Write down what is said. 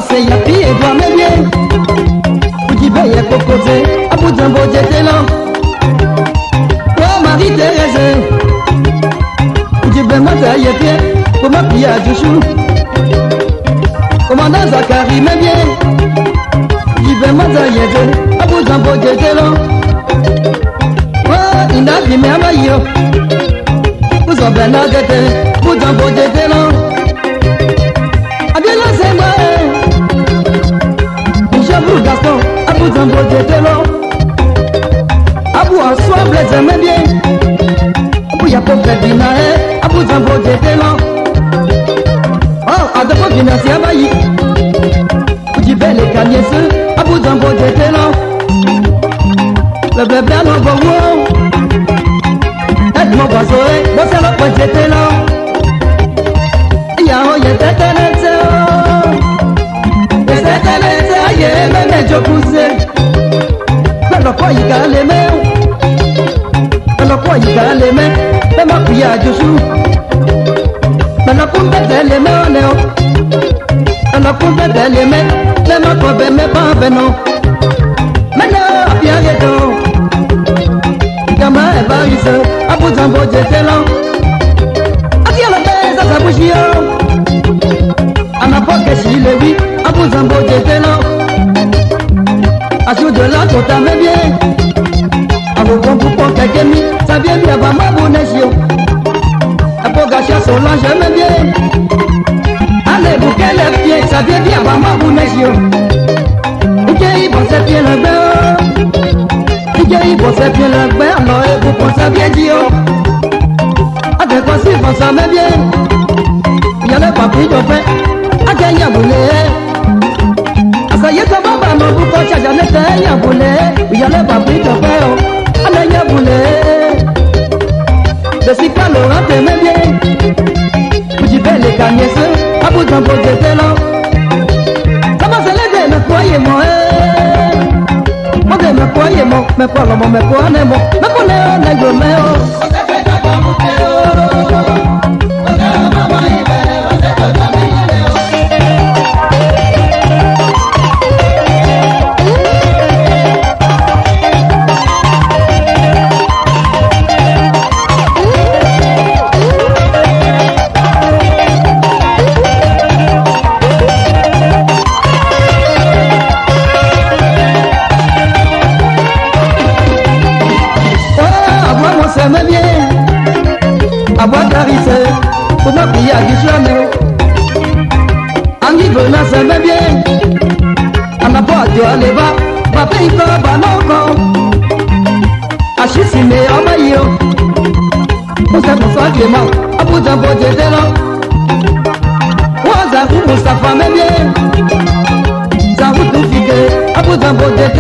c'est y'a pire et doit me bien. Oudibé y'a cocoté, à bout d'un beau j'étais là. Oh Marie-Thérèse, Oudibé m'a taillé bien, pour ma pille à Djouchou. Commandant Zakari me bien, Oudibé m'a taillé bien, à bout d'un beau j'étais là. Oh, il n'a vu mes maillots, vous en venez d'être, bout d'un beau j'étais là. Bien là c'est moi, j'avoue Gaston, à bout d'un beau j'étais là. À bout en soi, blesse me bien. À bout y'a pas de dîner, à bout d'un beau j'étais là. Oh, à deux fois financier à Bailly. Où tu fais les caniers, à bout d'un beau j'étais là. Le bébé à l'envoi, aide-moi pas sauver, moi c'est le point j'étais là. Y'a un y'a tête à l'être. Même je pousse, mais le quoi il a les mains, mais le quoi il a les mains, mais ma fille a du chou, mais le coup de les mains, mais le coup de les mains, mais ma pomme mais pas non, mais non, bien les deux, gamin est barrissé, à bout d'un beau j'étais là, à qui la baisse à sa bouche, à n'a pas que si le oui, à bout d'un beau j'étais là. Ajoute de la côte à mes biens. A vos bons pour quelqu'un, ça vient bien avant ma bonation. A pour gâcher son linge, j'aime bien. Allez, vous qu'elle est bien, ça vient bien avant ma bonation. Ok, il pense bien le bain. Ok, il pense bien le bain, alors vous pensez bien dire. Avec quoi si vous pensez bien. Il y a le papier de pain, à gagner à bouler. Ça y est, ça va pas, non, vous pensez à jamais faire, y'a boulé. Il y a le papier de pain, allez, y'a boulé. Je suis pas Laurent, t'aimes bien. Vous dites les cagnesses, à bout d'un beau j'étais là. Ça va se lever, mais croyez-moi, moi, me croyez-moi, mais pas le mot, mais pas un mot, mais pour les nègres, mais oh. Me bien, à boire carissé, pour ma fille à Guichlamé. Angi venant, ça me bien, à ma boîte, tu allais va, ma paye pas, bah non, à Chissimé, à Maïo. On s'est pour ça, Clément, à bout d'un beau j'étais là. Ouah, ça roule, ça fait me bien, ça roule tout fiqué, à bout d'un beau j'étais